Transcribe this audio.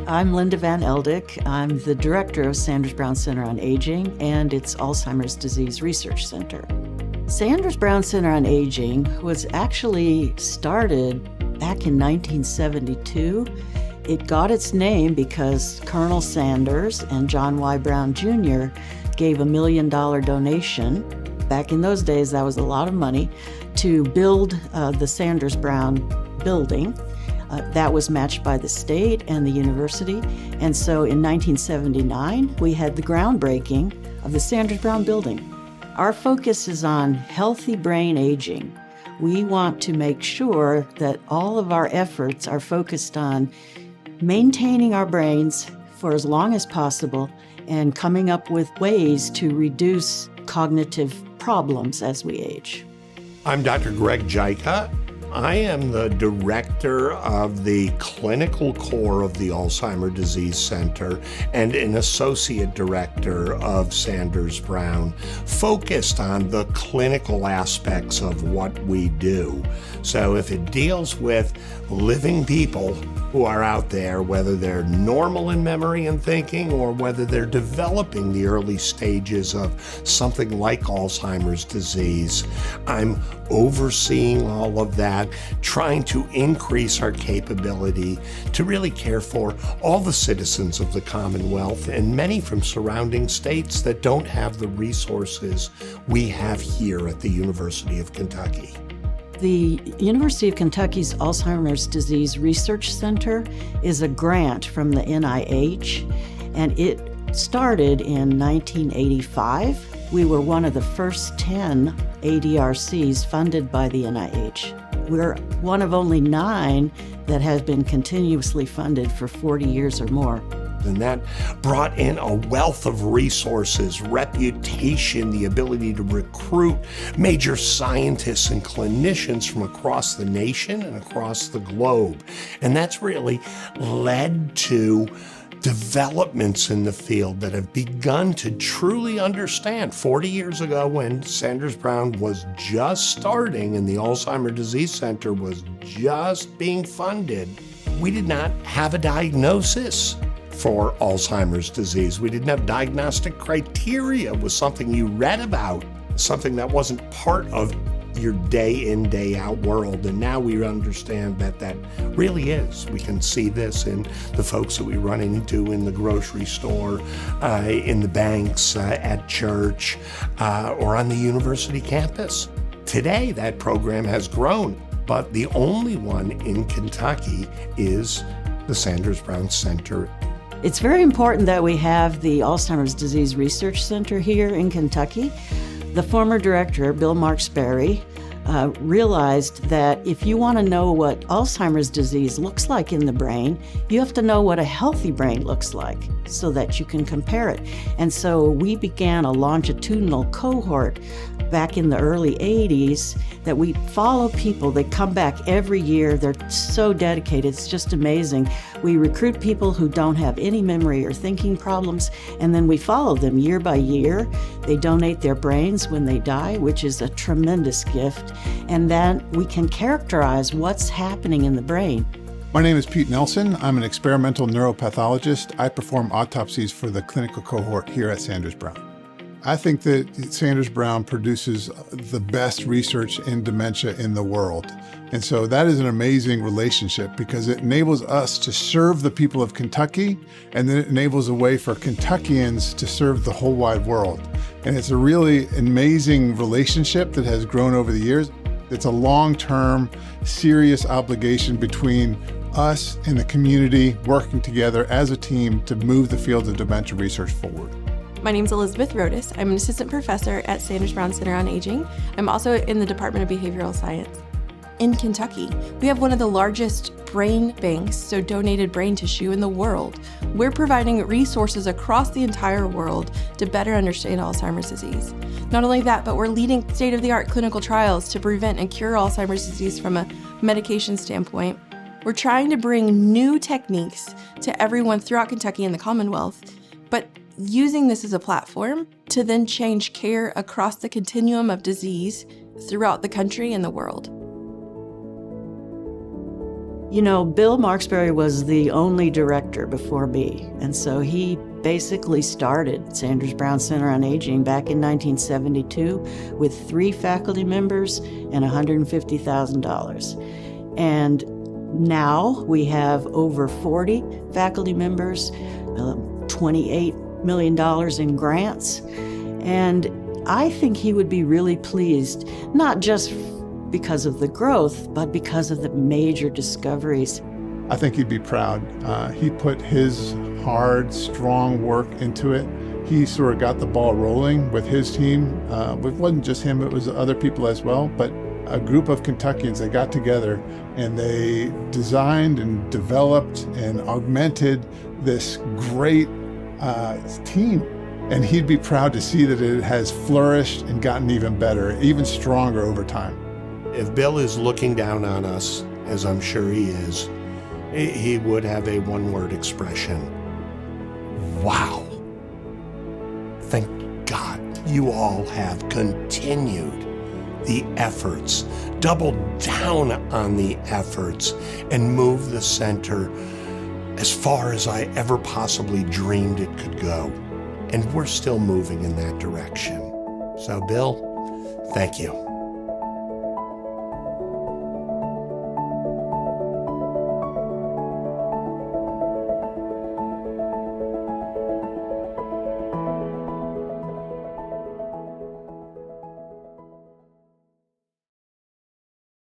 I'm Linda Van Eldick. I'm the director of Sanders Brown Center on Aging and its Alzheimer's Disease Research Center. Sanders Brown Center on Aging was actually started back in 1972. It got its name because Colonel Sanders and John Y. Brown Jr. gave a $1 million donation. Back in those days, that was a lot of money to build the Sanders Brown building. That was matched by the state and the university. And so in 1979, we had the groundbreaking of the Sanders Brown building. Our focus is on healthy brain aging. We want to make sure that all of our efforts are focused on maintaining our brains for as long as possible and coming up with ways to reduce cognitive problems as we age. I'm Dr. Greg Jica. I am the director of the clinical core of the Alzheimer Disease Center and an associate director of Sanders Brown, focused on the clinical aspects of what we do. So if it deals with living people who are out there, whether they're normal in memory and thinking or whether they're developing the early stages of something like Alzheimer's disease, I'm overseeing all of that, trying to increase our capability to really care for all the citizens of the Commonwealth and many from surrounding states that don't have the resources we have here at the University of Kentucky. The University of Kentucky's Alzheimer's Disease Research Center is a grant from the NIH, and it started in 1985. We were one of the first 10 ADRCs funded by the NIH. We're one of only 9 that have been continuously funded for 40 years or more. And that brought in a wealth of resources, reputation, the ability to recruit major scientists and clinicians from across the nation and across the globe. And that's really led to developments in the field that have begun to truly understand. 40 years ago, when Sanders Brown was just starting and the Alzheimer Disease Center was just being funded, we did not have a diagnosis for Alzheimer's disease. We didn't have diagnostic criteria. It was something you read about, something that wasn't part of your day in, day out world. And now we understand that that really is. We can see this in the folks that we run into in the grocery store, in the banks, at church, or on the university campus. Today, that program has grown, but the only one in Kentucky is the Sanders Brown Center. It's very important that we have the Alzheimer's Disease Research Center here in Kentucky. The former director, Bill Marks-Berry, realized that if you want to know what Alzheimer's disease looks like in the brain, you have to know what a healthy brain looks like so that you can compare it. And so we began a longitudinal cohort back in the early 80s that we follow people. They come back every year. They're so dedicated. It's just amazing. We recruit people who don't have any memory or thinking problems, and then we follow them year by year. They donate their brains when they die, which is a tremendous gift. And then we can characterize what's happening in the brain. My name is Pete Nelson. I'm an experimental neuropathologist. I perform autopsies for the clinical cohort here at Sanders Brown. I think that Sanders Brown produces the best research in dementia in the world. And so that is an amazing relationship because it enables us to serve the people of Kentucky, and then it enables a way for Kentuckians to serve the whole wide world. And it's a really amazing relationship that has grown over the years. It's a long-term, serious obligation between us and the community working together as a team to move the field of dementia research forward. My name is Elizabeth Rodas. I'm an assistant professor at Sanders Brown Center on Aging. I'm also in the Department of Behavioral Science. In Kentucky, we have one of the largest brain banks, so donated brain tissue, in the world. We're providing resources across the entire world to better understand Alzheimer's disease. Not only that, but we're leading state-of-the-art clinical trials to prevent and cure Alzheimer's disease from a medication standpoint. We're trying to bring new techniques to everyone throughout Kentucky and the Commonwealth, but using this as a platform to then change care across the continuum of disease throughout the country and the world. You know, Bill Marksberry was the only director before me, and so he basically started Sanders Brown Center on Aging back in 1972 with 3 faculty members and $150,000. And now we have over 40 faculty members, $28 million in grants, and I think he would be really pleased, not just because of the growth, but because of the major discoveries. I think he'd be proud. He put his hard, strong work into it. He sort of got the ball rolling with his team. It wasn't just him, it was other people as well, but a group of Kentuckians, they got together and they designed and developed and augmented this great team. And he'd be proud to see that it has flourished and gotten even better, even stronger over time. If Bill is looking down on us, as I'm sure he is, he would have a one-word expression: wow. Thank God you all have continued the efforts, doubled down on the efforts, and moved the center as far as I ever possibly dreamed it could go. And we're still moving in that direction. So, Bill, thank you.